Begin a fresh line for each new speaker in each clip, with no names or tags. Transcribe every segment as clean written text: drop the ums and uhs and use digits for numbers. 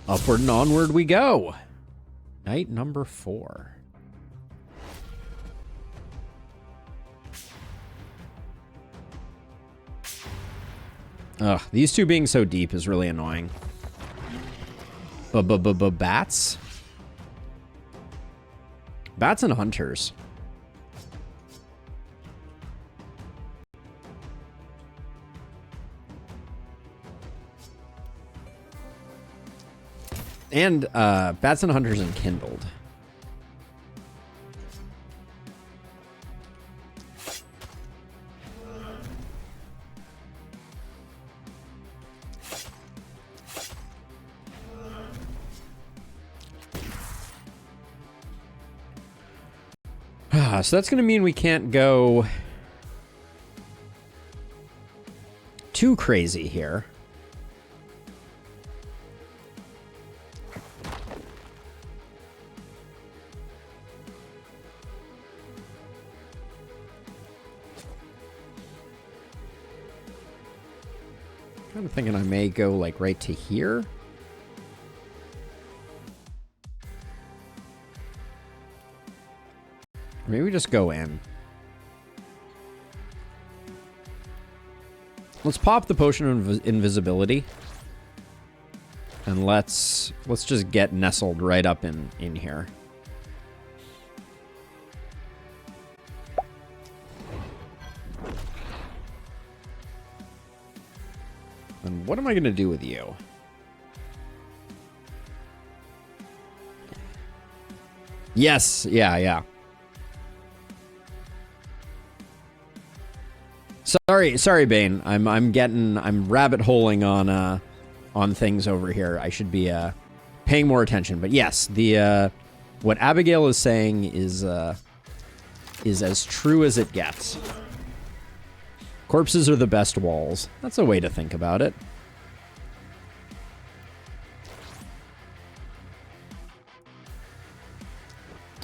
Upward and onward we go. Night number 4. Ugh, these two being so deep is really annoying. Bats? Bats and hunters. And bats and hunters and kindled. So that's going to mean we can't go too crazy here. I'm thinking I may go like right to here. Maybe we just go in. Let's pop the potion of invisibility. And let's just get nestled right up in here. And what am I going to do with you? Yes, yeah. Sorry, Bane. I'm rabbit holing on things over here. I should be paying more attention. But yes, the what Abigail is saying is as true as it gets. Corpses are the best walls. That's a way to think about it.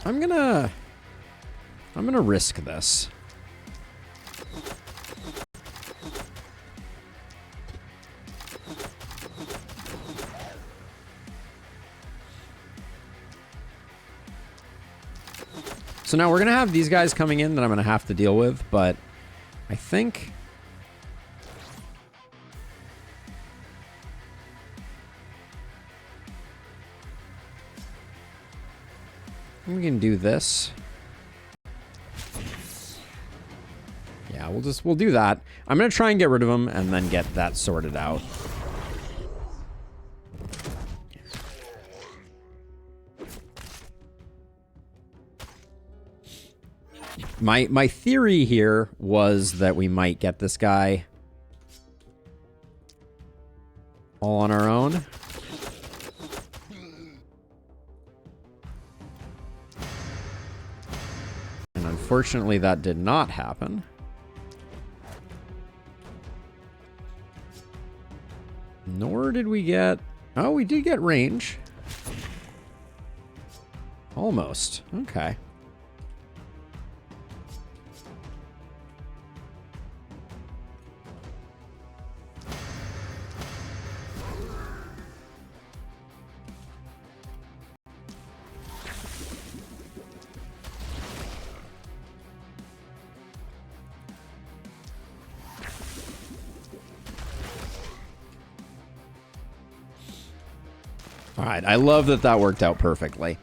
I'm gonna risk this. So now we're going to have these guys coming in that I'm going to have to deal with, but I think we can do this. Yeah, we'll do that. I'm going to try and get rid of them and then get that sorted out. My theory here was that we might get this guy all on our own. And unfortunately, that did not happen. Nor did we get... Oh, we did get range. Almost. Okay. All right, I love that that worked out perfectly.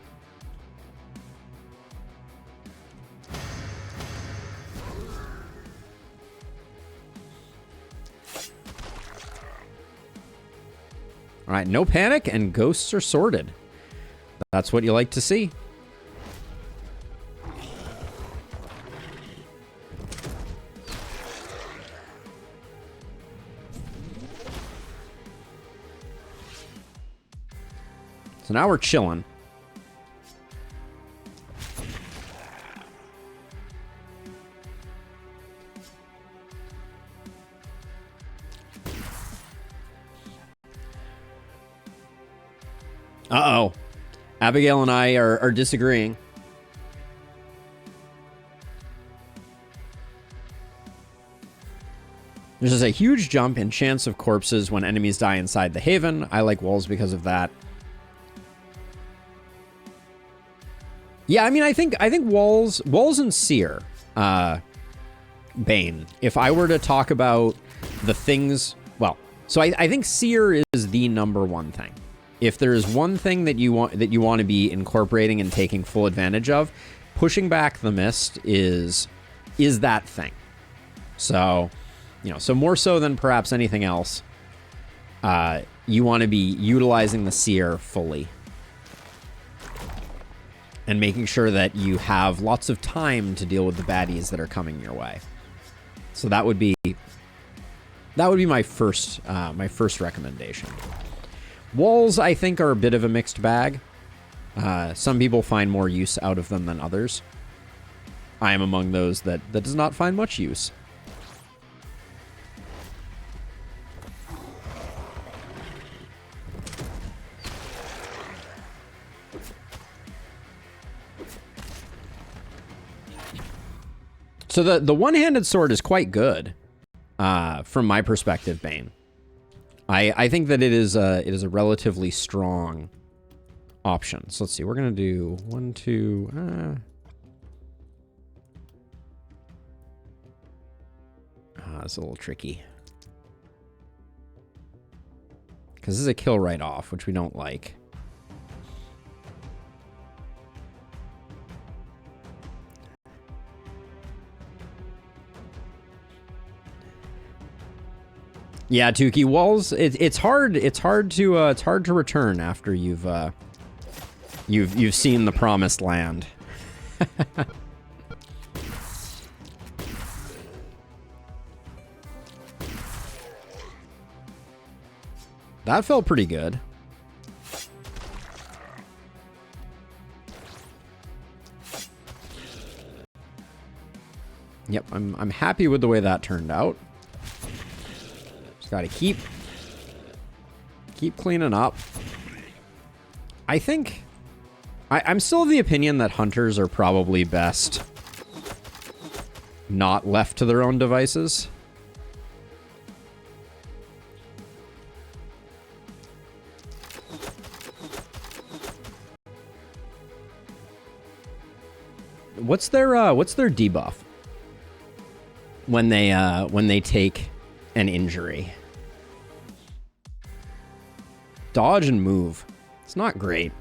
All right, no panic, and ghosts are sorted. That's what you like to see. So now we're chilling. Uh-oh. Abigail and I are disagreeing. There's just a huge jump in chance of corpses when enemies die inside the haven. I like walls because of that. Yeah, I mean, I think walls and seer, Bane. If I were to talk about the things, well, so I think seer is the #1 thing. If there is one thing that you want to be incorporating and taking full advantage of, pushing back the mist is that thing. So, so more so than perhaps anything else, you want to be utilizing the seer fully and making sure that you have lots of time to deal with the baddies that are coming your way. So that would be my first recommendation. Walls, I think, are a bit of a mixed bag. Some people find more use out of them than others. I am among those that does not find much use. So the one-handed sword is quite good, from my perspective, Bane. I think that it is a relatively strong option. So let's see. We're gonna do 1, 2. It's a little tricky because this is a kill right off, which we don't like. Yeah, Tukey, walls. It's hard. It's hard to return after you've seen the promised land. That felt pretty good. Yep, I'm happy with the way that turned out. Just gotta keep cleaning up. I think I'm still of the opinion that hunters are probably best not left to their own devices. What's their debuff when they take an injury? Dodge and move. It's not great.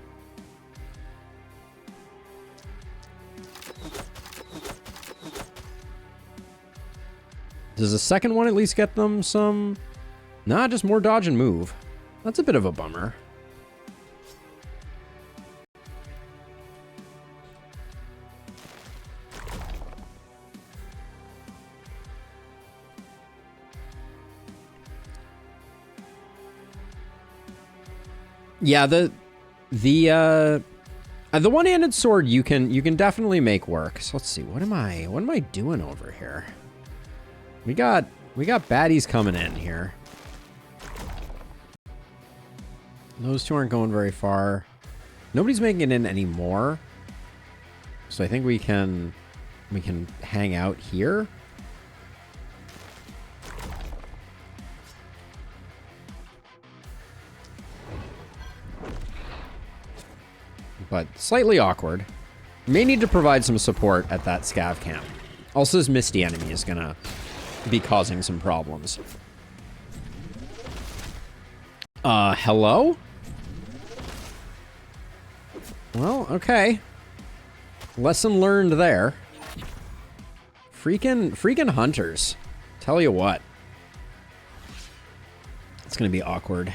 Does the second one at least get them some? Nah, just more dodge and move. That's a bit of a bummer. Yeah, the one-handed sword you can definitely make work. So let's see, what am I doing over here? We got baddies coming in here. Those two aren't going very far. Nobody's making it in anymore. So I think we can hang out here. But slightly awkward. May need to provide some support at that scav camp. Also, this misty enemy is gonna be causing some problems. Hello? Well, okay. Lesson learned there. Freaking hunters. Tell you what. It's gonna be awkward.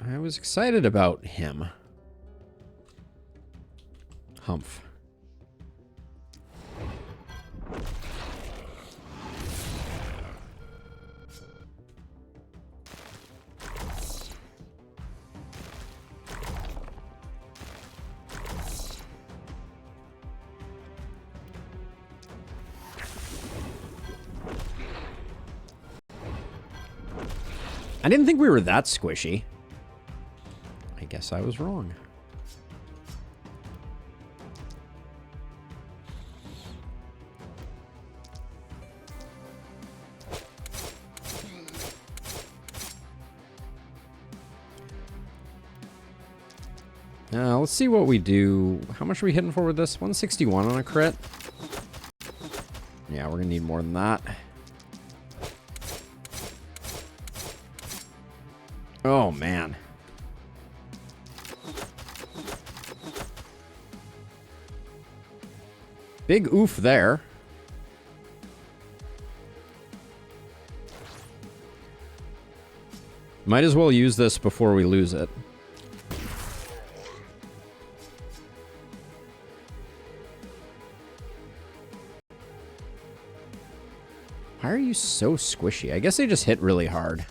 I was excited about him. Humph. I didn't think we were that squishy. I guess I was wrong. Let's see what we do. How much are we hitting for with this? 161 on a crit? Yeah, we're gonna need more than that. Oh, man. Big oof there. Might as well use this before we lose it. Why are you so squishy? I guess they just hit really hard.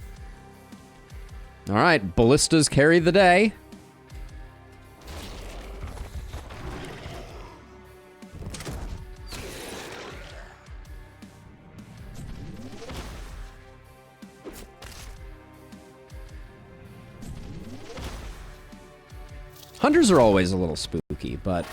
All right, ballistas carry the day. Hunters are always a little spooky, but...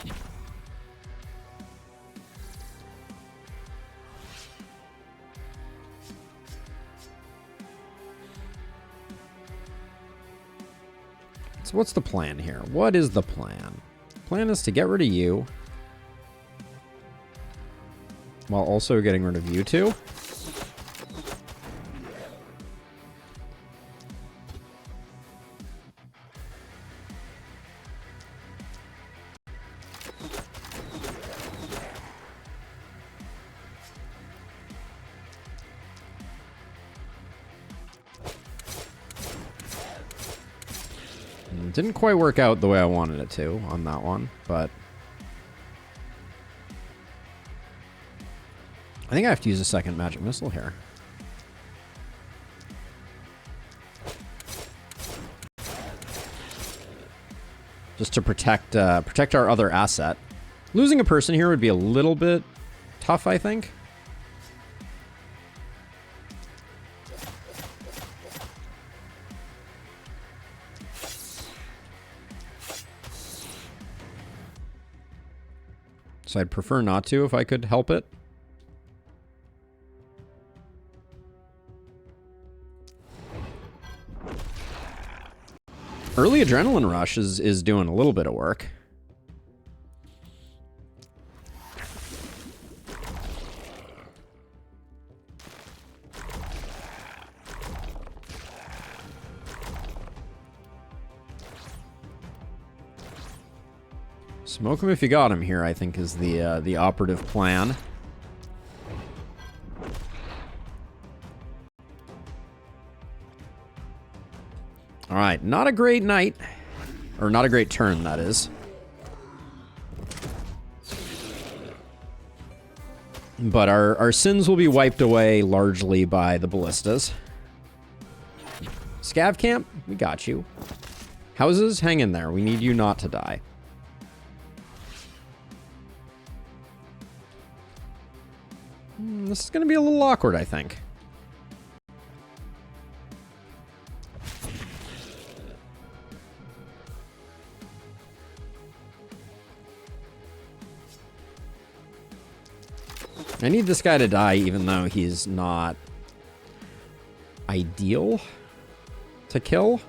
So what's the plan here? What is the plan? Plan is to get rid of you, while also getting rid of you two. Didn't quite work out the way I wanted it to on that one, but... I think I have to use a second magic missile here. Just to protect our other asset. Losing a person here would be a little bit tough, I think. So I'd prefer not to if I could help it. Early Adrenaline Rush is doing a little bit of work. Smoke him if you got him here, I think, is the operative plan. All right, not a great night. Or not a great turn, that is. But our sins will be wiped away largely by the ballistas. Scav camp, we got you. Houses, hang in there. We need you not to die. This is going to be a little awkward, I think. I need this guy to die, even though he's not ideal to kill.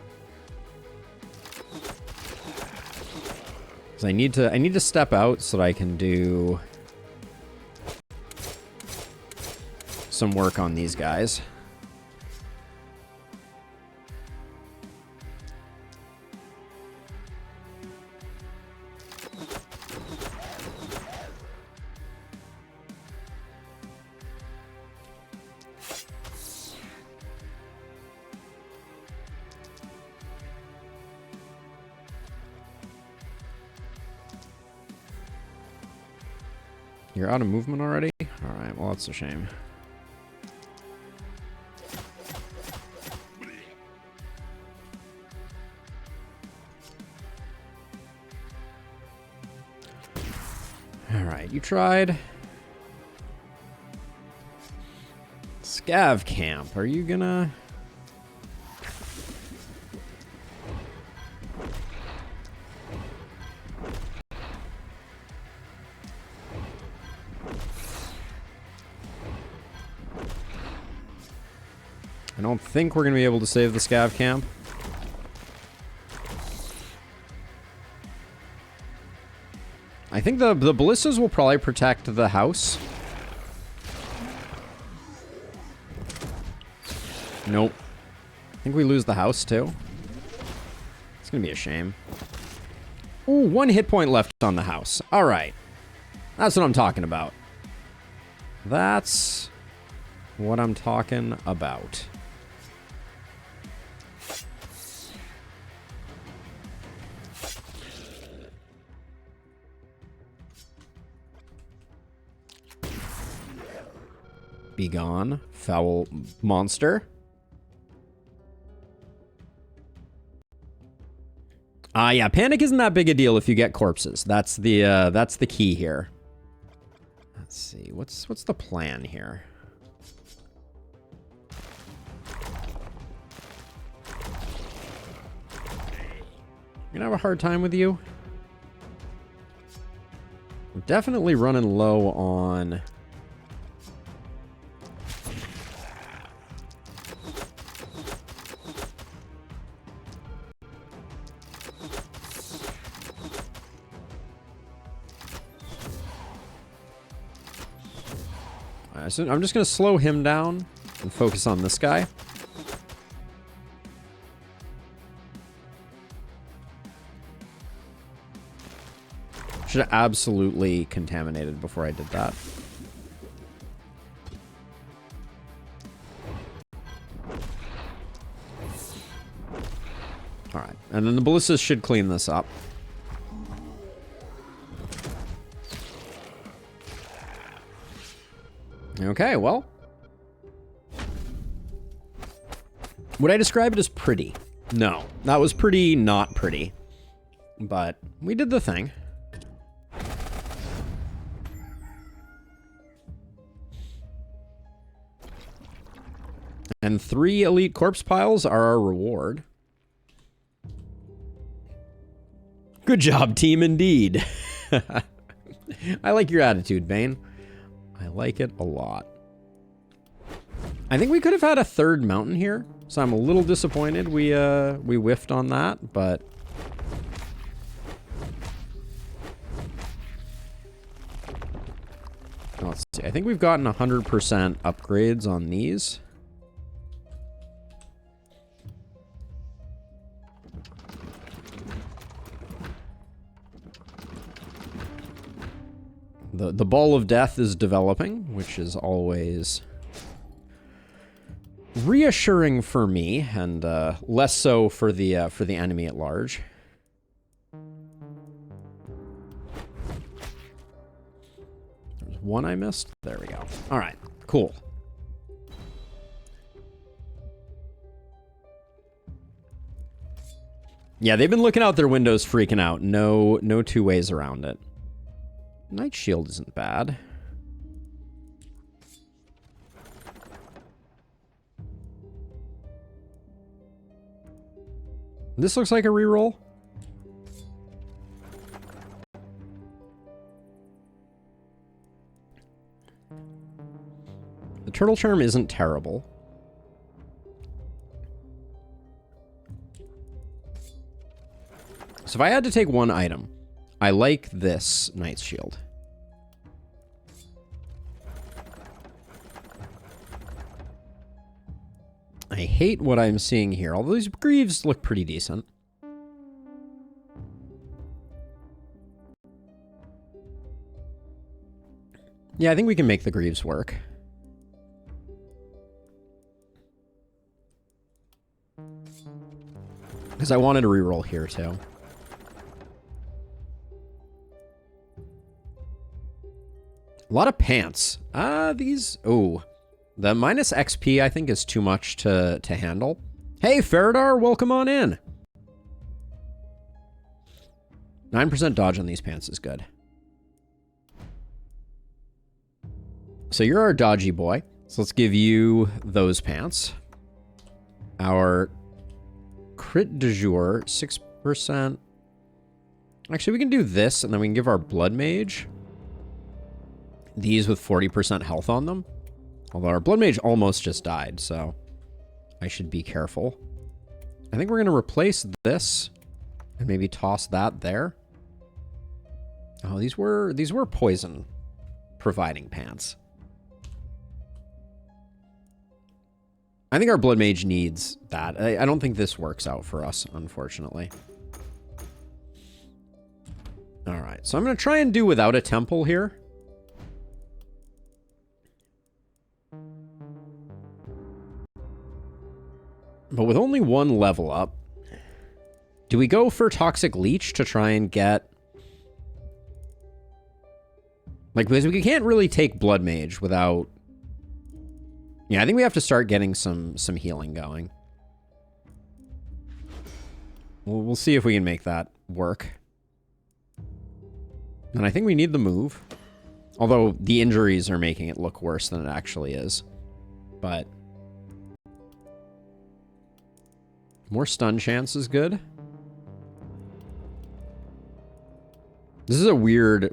'Cause I need to step out so that I can do some work on these guys. You're out of movement already? All right, well, that's a shame. All right, you tried. Scav camp, are you gonna... I don't think we're going to be able to save the Scav camp. I think the ballistas will probably protect the house. Nope. I think we lose the house, too. It's gonna be a shame. Ooh, 1 hit point left on the house. All right. That's what I'm talking about. That's what I'm talking about. Be gone, foul monster. Yeah, panic isn't that big a deal if you get corpses. That's the key here. Let's see, what's the plan here? I'm gonna have a hard time with you. We're definitely running low on... So I'm just going to slow him down and focus on this guy. Should have absolutely contaminated before I did that. All right, and then the ballistas should clean this up. Okay, well. Would I describe it as pretty? No, that was pretty not pretty. But we did the thing. And 3 elite corpse piles are our reward. Good job, team, indeed. I like your attitude, Bane. I like it a lot. I think we could have had a 3rd mountain here, so I'm a little disappointed we whiffed on that, but... Let's see, I think we've gotten 100% upgrades on these. The ball of death is developing, which is always reassuring for me, and less so for the enemy at large. There's one I missed. There we go. All right, cool. Yeah, they've been looking out their windows, freaking out. No 2 ways around it. Night shield isn't bad. This looks like a reroll. The turtle charm isn't terrible. So if I had to take one item, I like this Knight's Shield. I hate what I'm seeing here, although these greaves look pretty decent. Yeah, I think we can make the greaves work. Because I wanted to reroll here, too. A lot of pants. These... Oh. The minus XP, I think, is too much to handle. Hey, Faradar, welcome on in. 9% dodge on these pants is good. So you're our dodgy boy. So let's give you those pants. Our crit du jour, 6%. Actually, we can do this, and then we can give our blood mage these with 40% health on them. Although our blood mage almost just died, so I should be careful. I think we're going to replace this and maybe toss that there. Oh, these were poison providing pants. I think our Blood Mage needs that. I don't think this works out for us, unfortunately. All right, so I'm going to try and do without a temple here. But with only one level up, do we go for Toxic Leech to try and get... Like, because we can't really take Blood Mage without... Yeah, I think we have to start getting some healing going. We'll see if we can make that work. And I think we need the move. Although the injuries are making it look worse than it actually is. But... more stun chance is good. This is a weird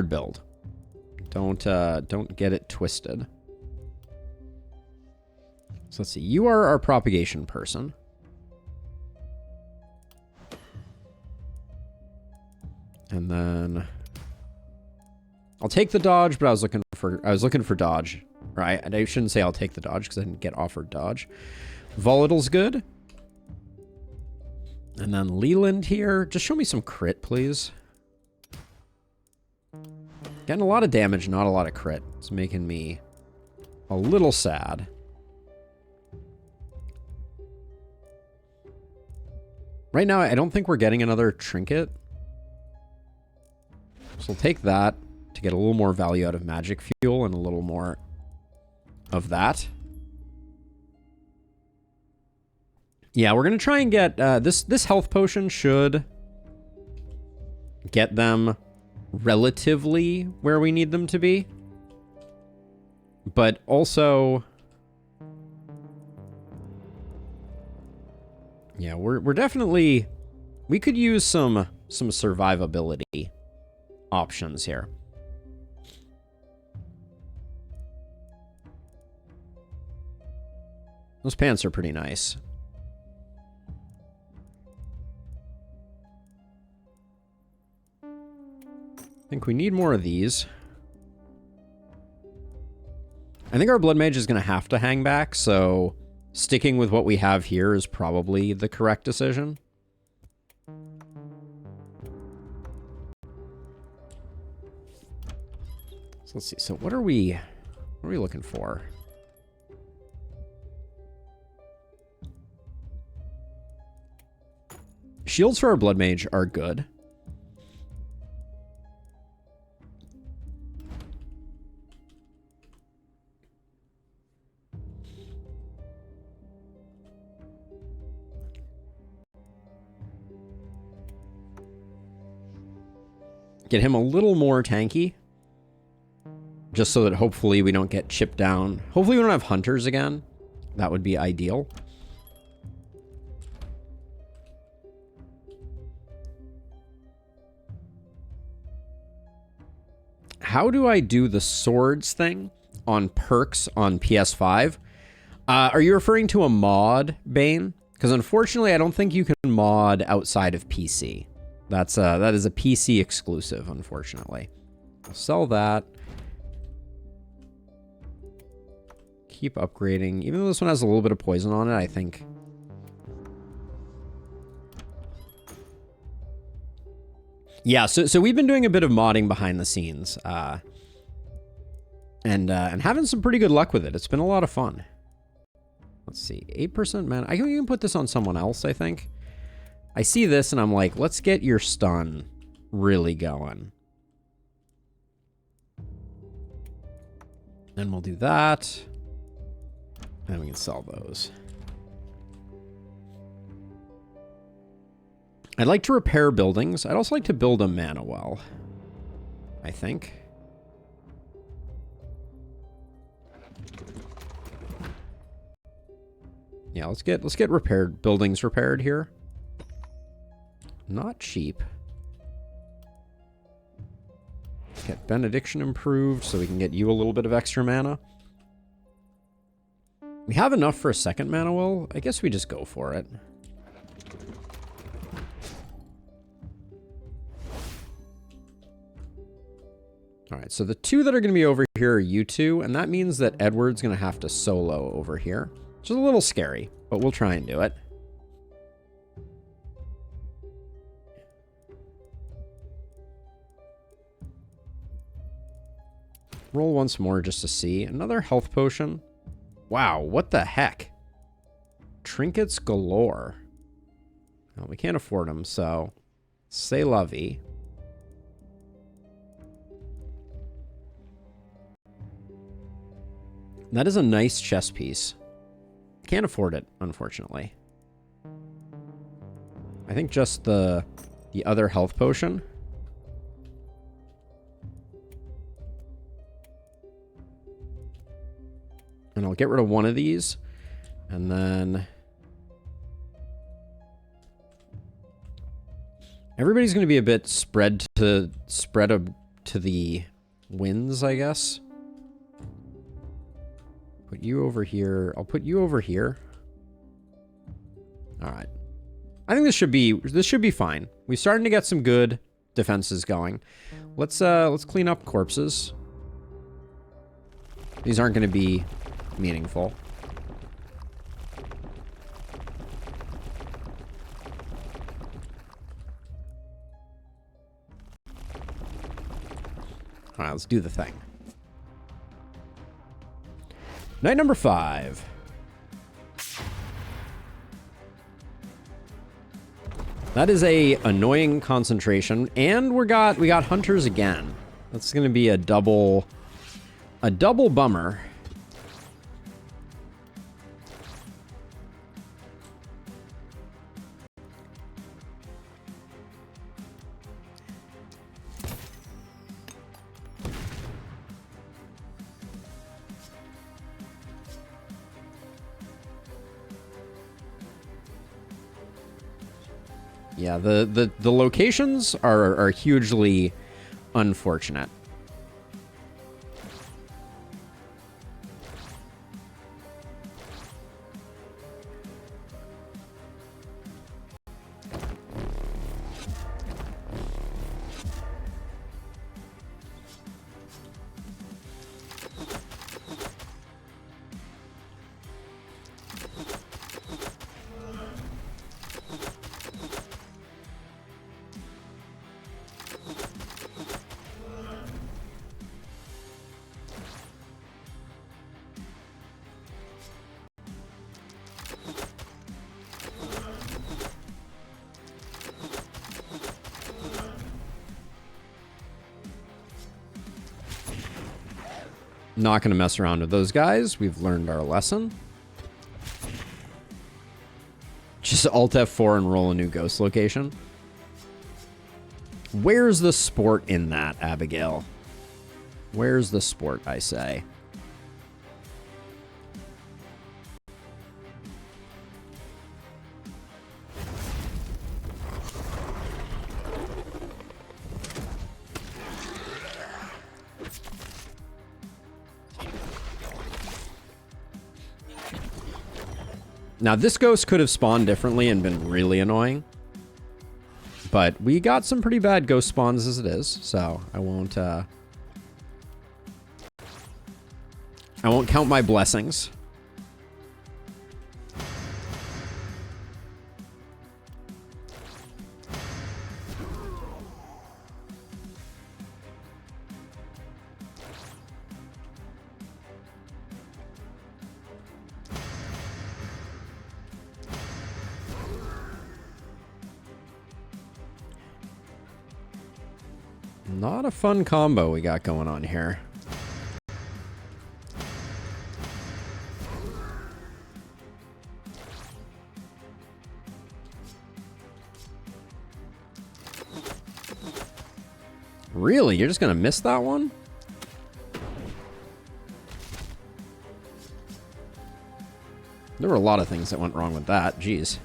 build. Don't get it twisted. So let's see. You are our propagation person. And then I'll take the dodge, but I was looking for dodge. Right? I shouldn't say I'll take the dodge because I didn't get offered dodge. Volatile's good. And then Leland here. Just show me some crit, please. Getting a lot of damage, not a lot of crit. It's making me a little sad. Right now, I don't think we're getting another trinket. So we'll take that to get a little more value out of magic fuel and a little more of that. Yeah, we're going to try and get... this health potion should get them relatively where we need them to be. But also... yeah, we're definitely... we could use some survivability options here. Those pants are pretty nice. I think we need more of these. I think our Blood Mage is going to have to hang back, so sticking with what we have here is probably the correct decision. So let's see. So what are we looking for? Shields for our Blood Mage are good. Get him a little more tanky. Just so that hopefully we don't get chipped down. Hopefully we don't have hunters again. That would be ideal. How do I do the swords thing on perks on PS5? Are you referring to a mod, Bane? Because unfortunately, I don't think you can mod outside of PC. That is a PC exclusive, unfortunately. I'll sell that. Keep upgrading. Even though this one has a little bit of poison on it, I think... yeah, so we've been doing a bit of modding behind the scenes. And having some pretty good luck with it. It's been a lot of fun. Let's see. 8% mana. I can even put this on someone else, I think. I see this and I'm like, let's get your stun really going. And we'll do that. And we can sell those. I'd like to repair buildings. I'd also like to build a mana well, I think. Yeah, let's get buildings repaired here. Not cheap. Get Benediction improved so we can get you a little bit of extra mana. We have enough for a second mana well. I guess we just go for it. All right, so the two that are going to be over here are you two, and that means that Edward's going to have to solo over here, which is a little scary, but we'll try and do it. Roll once more just to see. Another health potion. Wow, what the heck? Trinkets galore. Well, we can't afford them, so c'est la vie. That is a nice chess piece. Can't afford it, unfortunately. I think just the other health potion. And I'll get rid of one of these. And then everybody's going to be a bit spread to the winds, I guess. Put you over here. I'll put you over here. All right. I think this should be fine. We're starting to get some good defenses going. Let's clean up corpses. These aren't going to be meaningful. All right, let's do the thing. Night number 5. That is a annoying concentration, and we got hunters again. That's going to be a double bummer. Yeah, the locations are hugely unfortunate. Not going to mess around with those guys. We've learned our lesson. Just Alt F4 and roll a new ghost location. Where's the sport in that, Abigail? Where's the sport, I say? Now, this ghost could have spawned differently and been really annoying. But we got some pretty bad ghost spawns as it is, so I won't count my blessings. Not a fun combo we got going on here. Really? You're just gonna miss that one? There were a lot of things that went wrong with that. Jeez.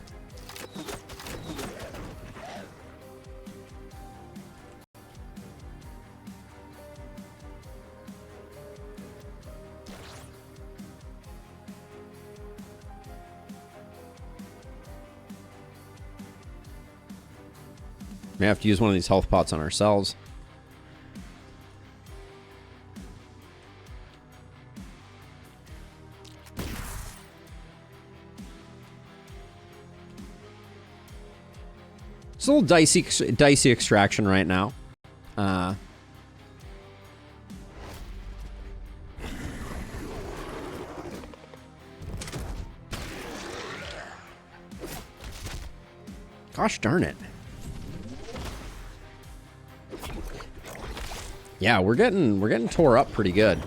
May have to use one of these health pots on ourselves. It's a little dicey extraction right now. Gosh darn it. Yeah, we're getting tore up pretty good.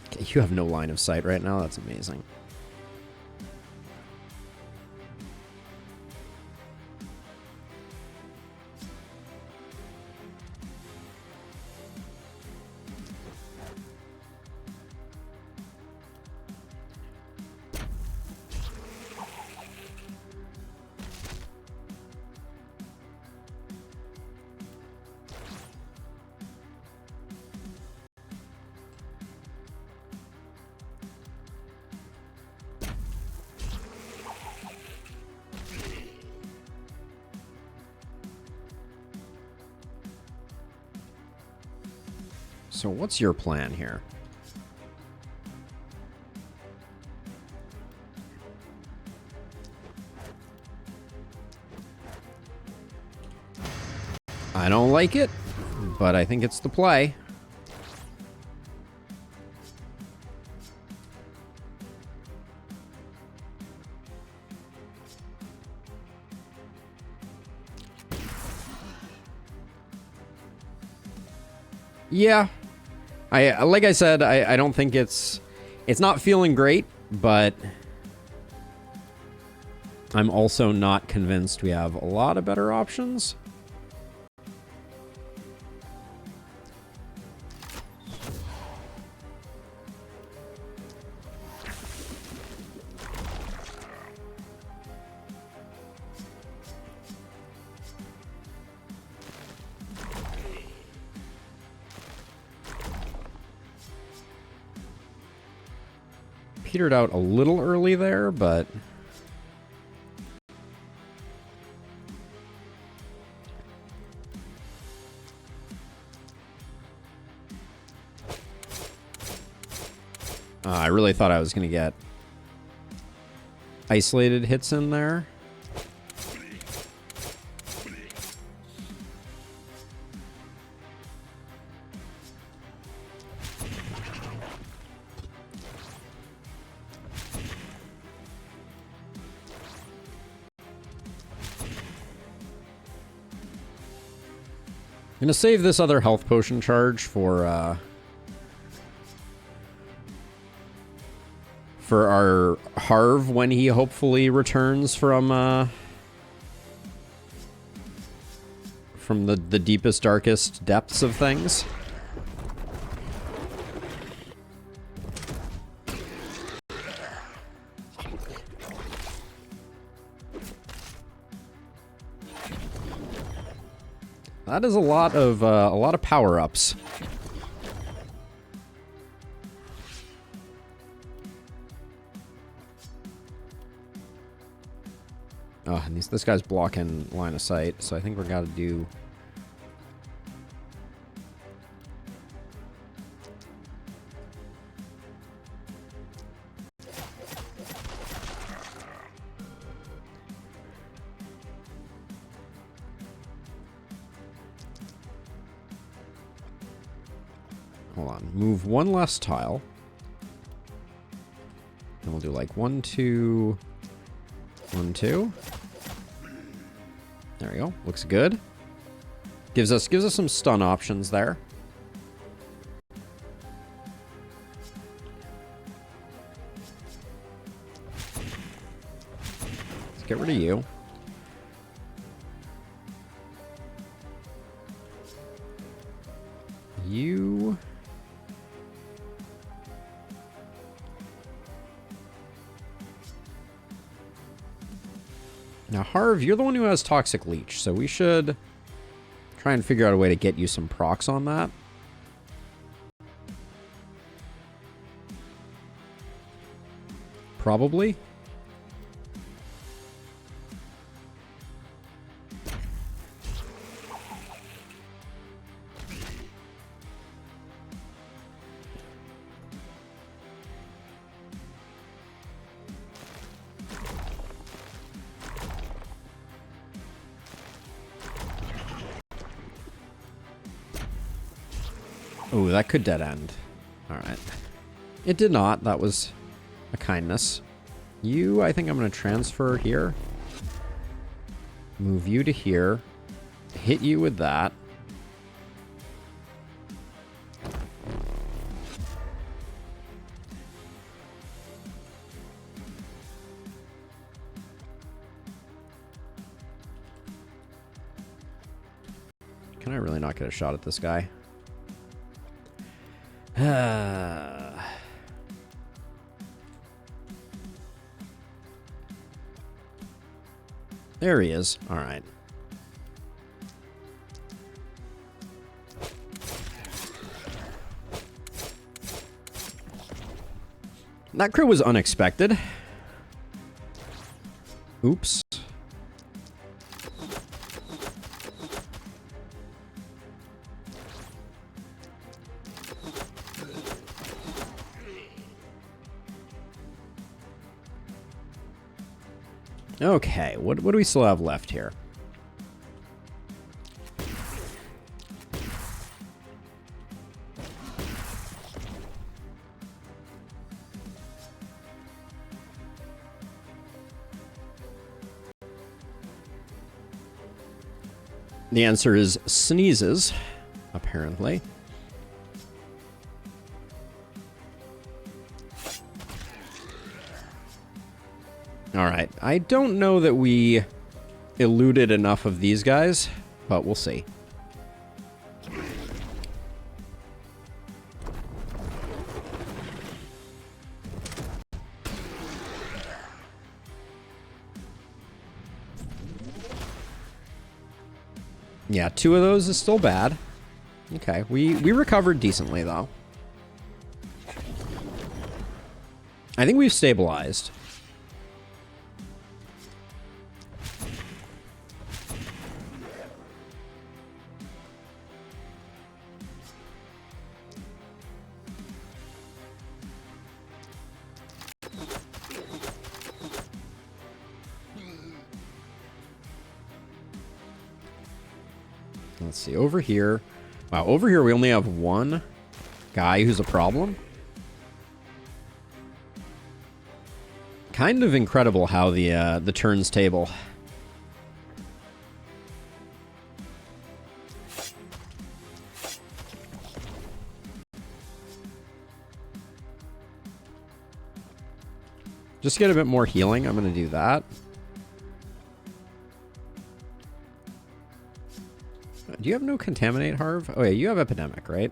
Okay, you have no line of sight right now. That's amazing. So what's your plan here? I don't like it, but I think it's the play. Yeah. Like I said, I don't think it's not feeling great, but I'm also not convinced we have a lot of better options. Petered out a little early there, but I really thought I was going to get isolated hits in there. I'm gonna save this other health potion charge for our Harv when he hopefully returns from the deepest, darkest depths of things. That is a lot of power-ups. Oh, and this guy's blocking line of sight, so I think we're gotta do. Hold on. Move one less tile. And we'll do like 1, 2, 1, 2. There we go. Looks good. Gives us some stun options there. Let's get rid of you. You. Now, Harv, you're the one who has Toxic Leech, so we should try and figure out a way to get you some procs on that. Probably. Oh, that could dead end. All right. It did not. That was a kindness. You, I think I'm going to transfer here. Move you to here. Hit you with that. Can I really not get a shot at this guy? There he is. All right. That crit was unexpected. Oops. Okay, what do we still have left here? The answer is sneezes, apparently. All right. I don't know that we eluded enough of these guys, but we'll see. Yeah, 2 of those is still bad. Okay, we recovered decently, though. I think we've stabilized. Let's see, over here. Wow, over here we only have one guy who's a problem. Kind of incredible how the turns table. Just get a bit more healing. I'm going to do that. Do you have no contaminate, Harv? Oh yeah, you have epidemic, right?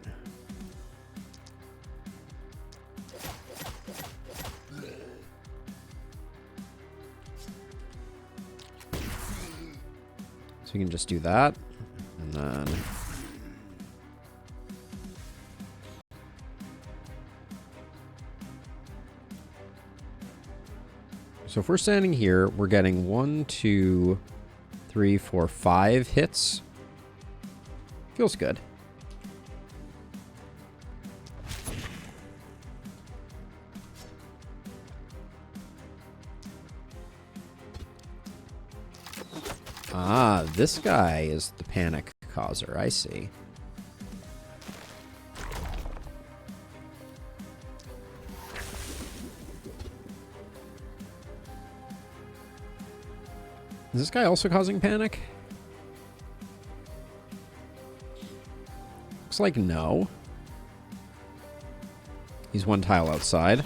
So we can just do that, and then so if we're standing here, we're getting 1, 2, 3, 4, 5 hits. Feels good. Ah, this guy is the panic causer. I see. Is this guy also causing panic? Looks like no. He's 1 tile outside.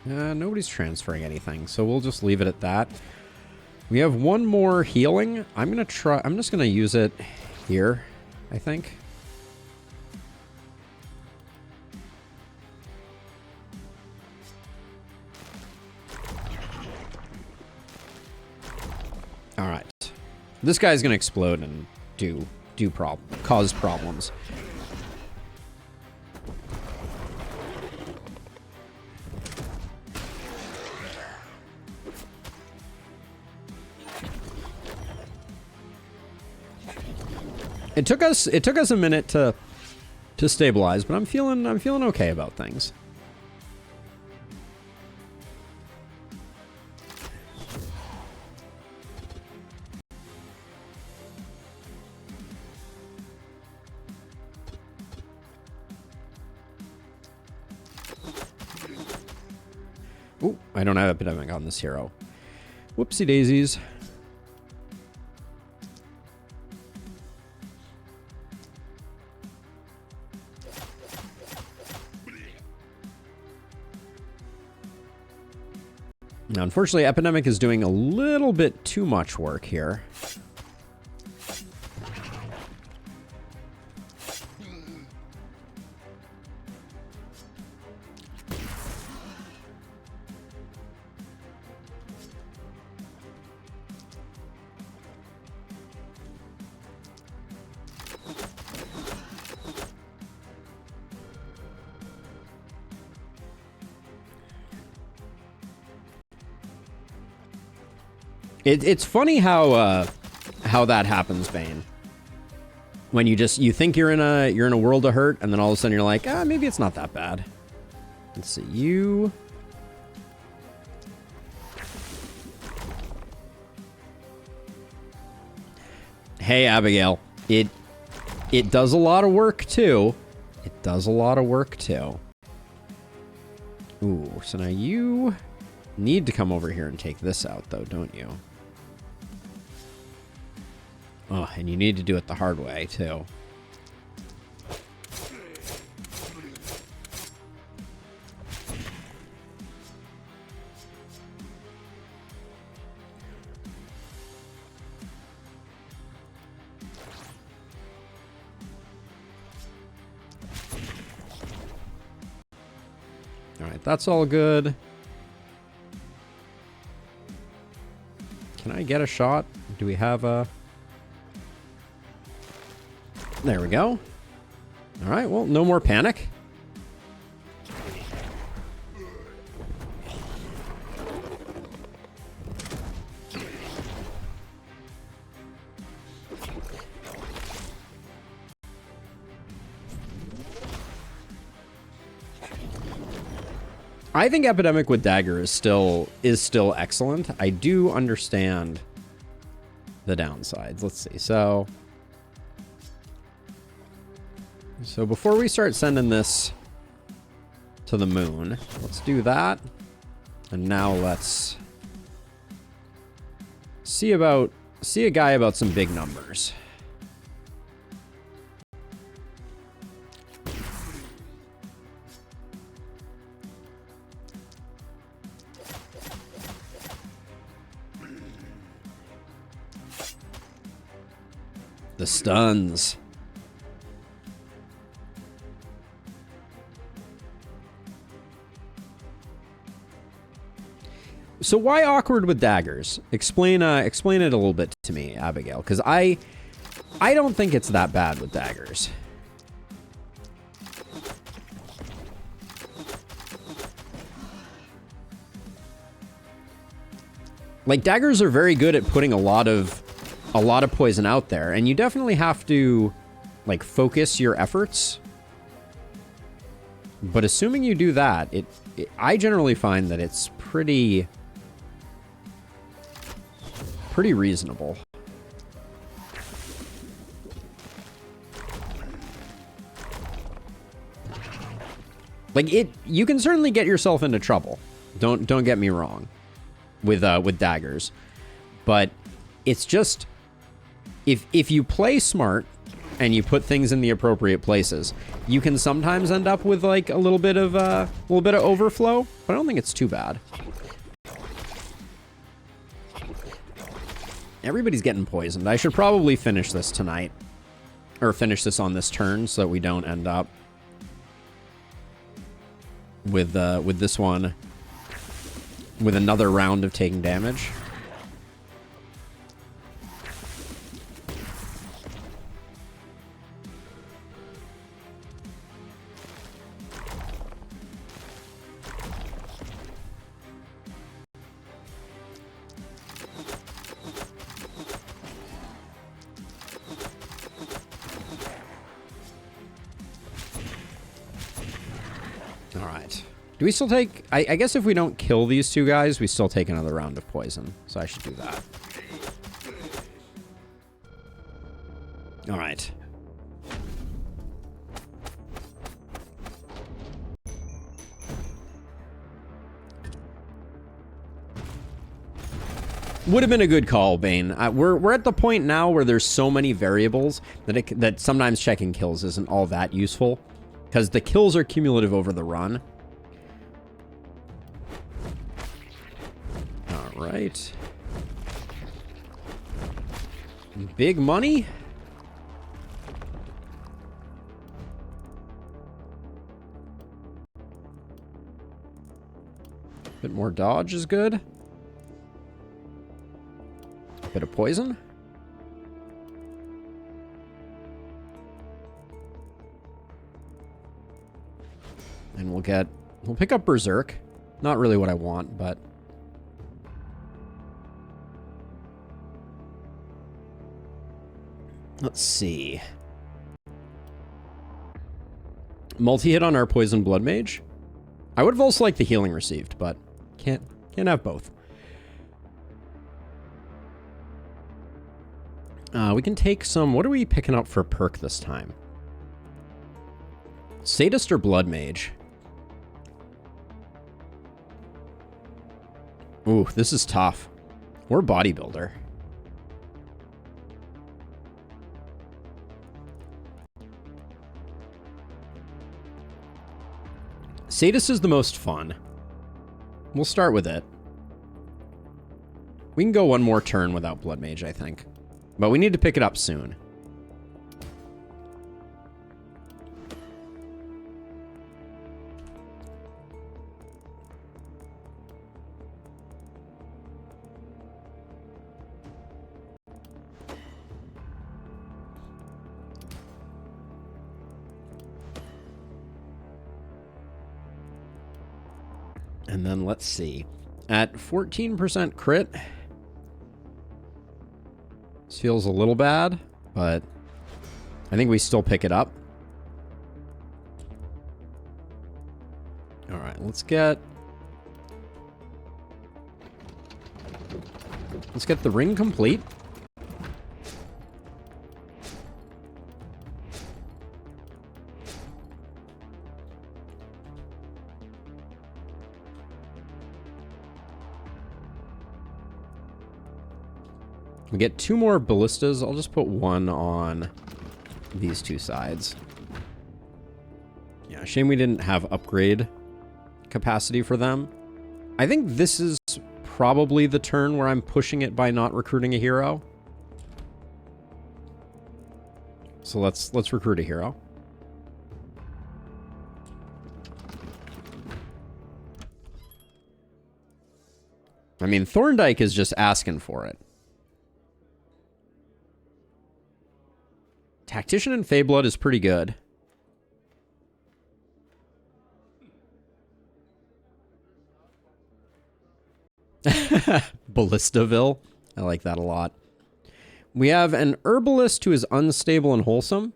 Nobody's transferring anything, so we'll just leave it at that. We have 1 more healing. I'm just gonna use it here, I think. All right. This guy's gonna explode and cause problems. It took us a minute to to stabilize, but I'm feeling okay about things. Ooh, I don't have epidemic on this hero. Whoopsie daisies. Now, unfortunately, epidemic is doing a little bit too much work here. It's funny how that happens, Bane. When you think you're in a world of hurt, and then all of a sudden you're like, maybe it's not that bad. Let's see, you. Hey, Abigail. It does a lot of work too. It does a lot of work too. Ooh, so now you need to come over here and take this out, though, don't you? Oh, and you need to do it the hard way, too. All right, that's all good. Can I get a shot? Do we have a... There we go. All right, well, no more panic. I think Epidemic with Dagger is still excellent. I do understand the downsides. Let's see. So before we start sending this to the moon, let's do that. And now let's see a guy about some big numbers. The stuns. So why awkward with daggers? Explain it a little bit to me, Abigail, because I don't think it's that bad with daggers. Like, daggers are very good at putting a lot of poison out there, and you definitely have to, like, focus your efforts. But assuming you do that, I generally find that it's pretty reasonable. Like, you can certainly get yourself into trouble. Don't get me wrong with daggers. But it's just, if you play smart and you put things in the appropriate places, you can sometimes end up with like a little bit of overflow, but I don't think it's too bad. Everybody's getting poisoned. I should probably finish this tonight, or finish this on this turn, so that we don't end up with this one with another round of taking damage. Do we still take... I guess if we don't kill these two guys, we still take another round of poison. So I should do that. All right. Would have been a good call, Bane. We're at the point now where there's so many variables that sometimes checking kills isn't all that useful, because the kills are cumulative over the run. All right. Big money. Bit more dodge is good. Bit of poison. And we'll pick up Berserk. Not really what I want, but let's see. Multi-hit on our Poison Blood Mage. I would have also liked the healing received, but can't have both. We can take some... What are we picking up for perk this time? Sadist or Blood Mage? Ooh, this is tough. Or Bodybuilder. Sadist is the most fun. We'll start with it. We can go one more turn without Blood Mage, I think. But we need to pick it up soon. And then let's see. At 14% crit... This feels a little bad, but I think we still pick it up. All right, let's get the ring complete. We get 2 more ballistas. I'll just put 1 on these 2 sides. Yeah, shame we didn't have upgrade capacity for them. I think this is probably the turn where I'm pushing it by not recruiting a hero. So let's recruit a hero. I mean, Thorndyke is just asking for it. Tactician and Feyblood is pretty good. Ballistaville. I like that a lot. We have an Herbalist who is unstable and wholesome.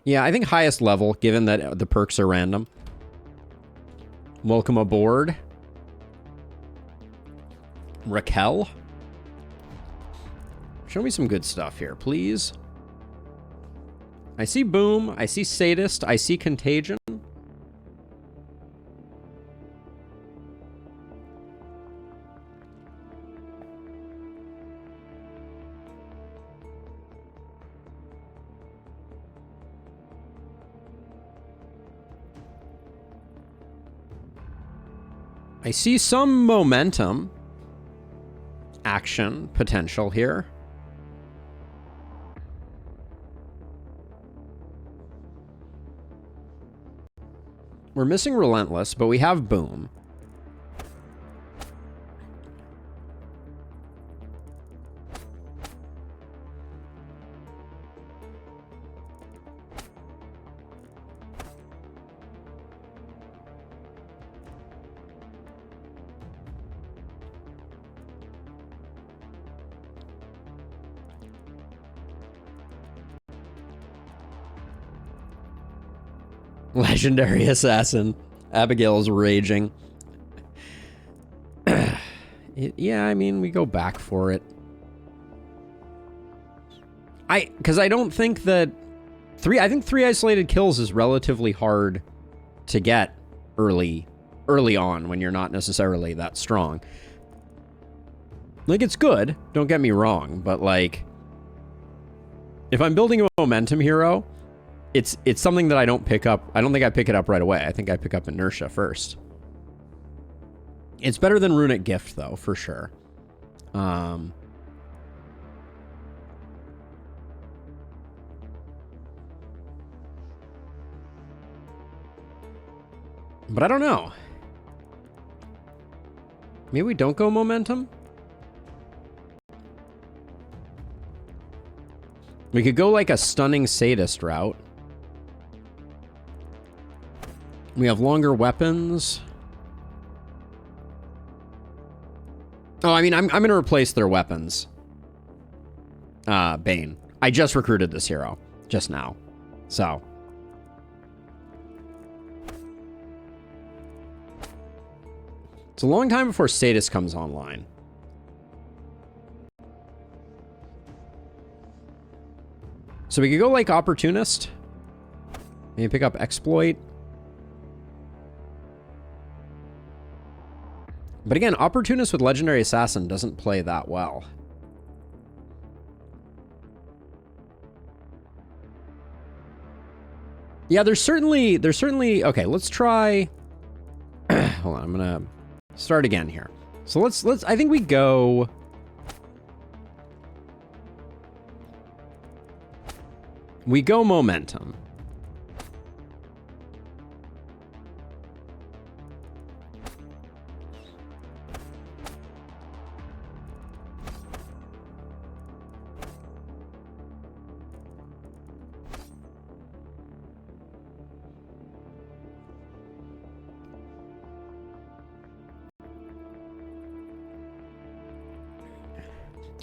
Yeah, I think highest level, given that the perks are random. Welcome aboard. Raquel. Show me some good stuff here, please. I see Boom. I see Sadist. I see Contagion. I see some momentum. Action potential here. We're missing Relentless, but we have Boom. Legendary Assassin. Abigail's raging. Yeah, I mean, we go back for it. Because I don't think that I think 3 isolated kills is relatively hard to get early on when you're not necessarily that strong. Like, it's good, don't get me wrong, but like, if I'm building a momentum hero, it's something that I don't pick up. I don't think I pick it up right away. I think I pick up inertia first. It's better than Runic Gift, though, for sure. But I don't know. Maybe we don't go momentum? We could go like a stunning sadist route. We have longer weapons. Oh, I mean, I'm going to replace their weapons. Bane. I just recruited this hero. Just now. So. It's a long time before Sadist comes online. So we could go like Opportunist. Maybe pick up Exploit. But again, Opportunist with Legendary Assassin doesn't play that well. Yeah, there's certainly, okay, let's try, hold on, I'm gonna start again here. So let's, I think we go, momentum.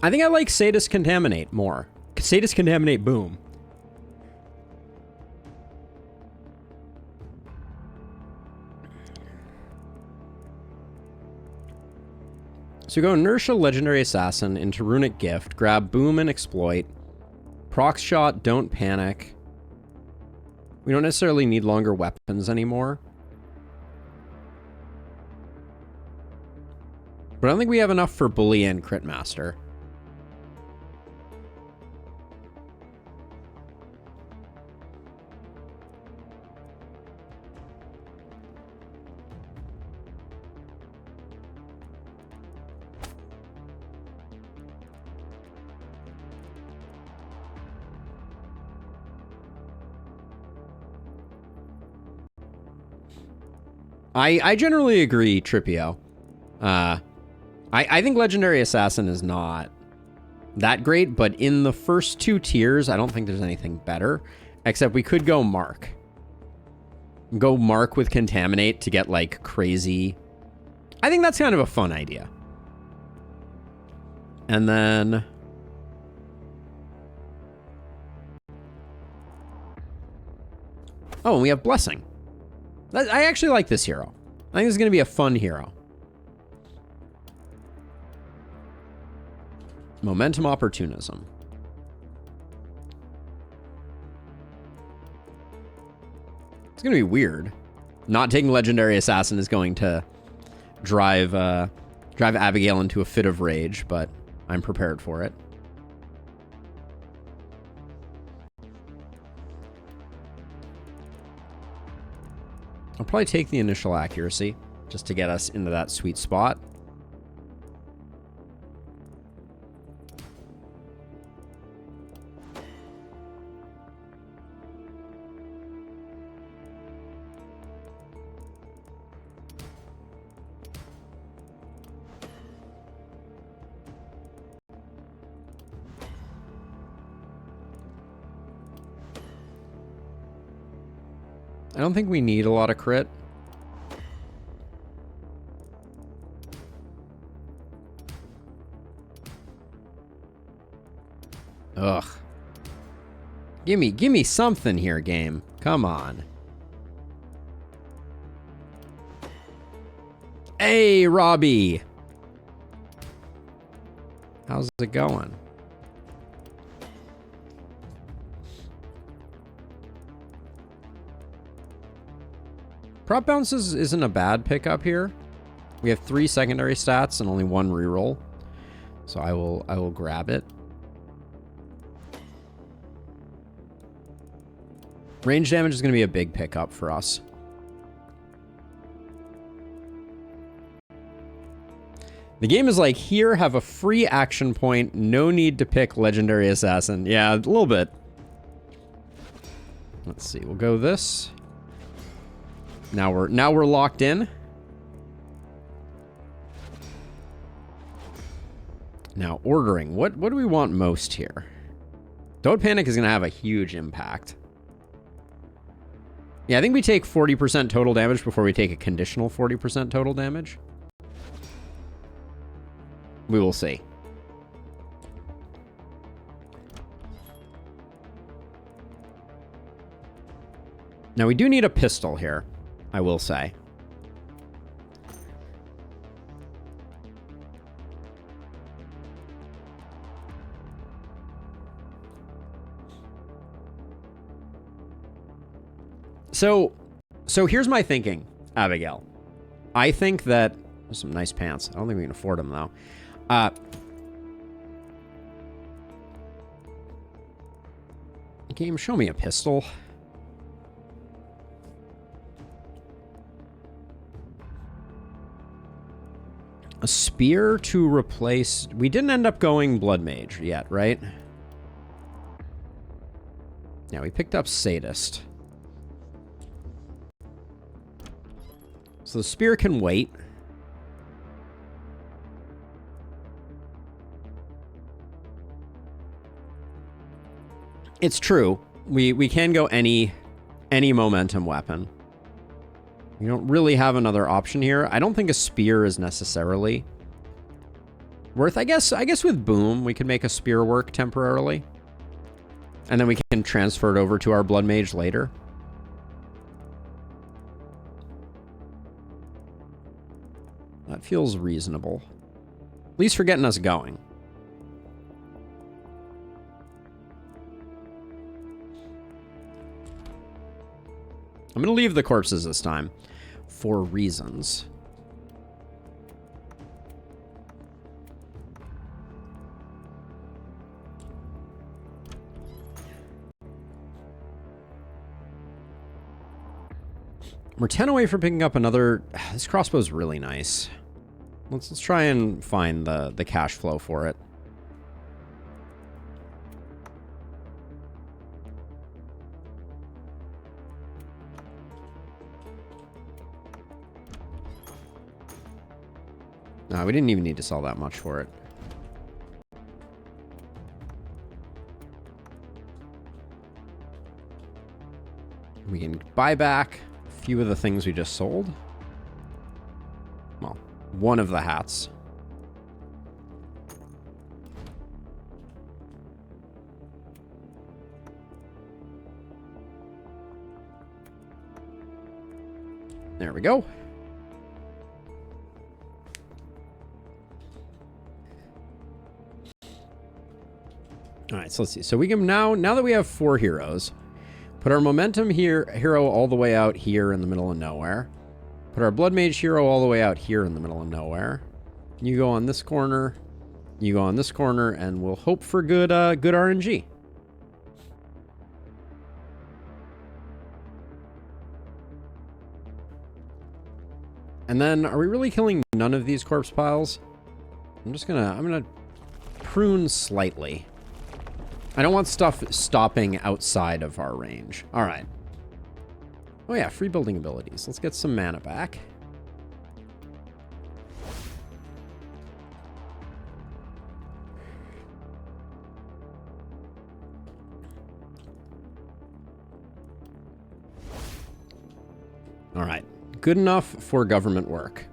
I think I like Sadist Contaminate more. Sadist Contaminate, boom. So go Inertia, Legendary Assassin, into Runic Gift, grab Boom and Exploit. Proc Shot, Don't Panic. We don't necessarily need longer weapons anymore. But I don't think we have enough for Bully and Crit Master. I generally agree, Tripio. I think Legendary Assassin is not that great, but in the first 2 tiers, I don't think there's anything better, except we could go Mark. Go Mark with Contaminate to get, like, crazy. I think that's kind of a fun idea. And then... oh, and we have Blessing. I actually like this hero. I think this is going to be a fun hero. Momentum Opportunism. It's going to be weird. Not taking Legendary Assassin is going to drive Abigail into a fit of rage, but I'm prepared for it. I'll probably take the initial accuracy just to get us into that sweet spot. I don't think we need a lot of crit. Ugh. Give me something here, game. Come on. Hey, Robbie. How's it going? Prop bounces isn't a bad pickup here. We have 3 secondary stats and only 1 reroll. So I will grab it. Range damage is going to be a big pickup for us. The game is like, here, have a free action point. No need to pick Legendary Assassin. Yeah, a little bit. Let's see. We'll go this. Now we're locked in. Now, ordering. What do we want most here? Don't Panic is going to have a huge impact. Yeah, I think we take 40% total damage before we take a conditional 40% total damage. We will see. Now, we do need a pistol here, I will say. So here's my thinking, Abigail. I think that... There's some nice pants. I don't think we can afford them, though. Game, show me a pistol. A spear to replace... We didn't end up going Blood Mage yet, right? Yeah, we picked up Sadist. So the spear can wait. It's true. We can go any momentum weapon. We don't really have another option here. I don't think a spear is necessarily worth. I guess with Boom, we can make a spear work temporarily. And then we can transfer it over to our Blood Mage later. That feels reasonable. At least for getting us going. I'm going to leave the corpses this time. For reasons. We're 10 away from picking up another... This crossbow's really nice. Let's try and find the cash flow for it. No, we didn't even need to sell that much for it. We can buy back a few of the things we just sold. Well, one of the hats. There we go. All right, so let's see. So we can now that we have 4 heroes, put our momentum hero all the way out here in the middle of nowhere. Put our Blood Mage hero all the way out here in the middle of nowhere. You go on this corner, you go on this corner, and we'll hope for good RNG. And then, are we really killing none of these corpse piles? I'm gonna prune slightly. I don't want stuff stopping outside of our range. All right. Oh yeah, free building abilities. Let's get some mana back. All right. Good enough for government work.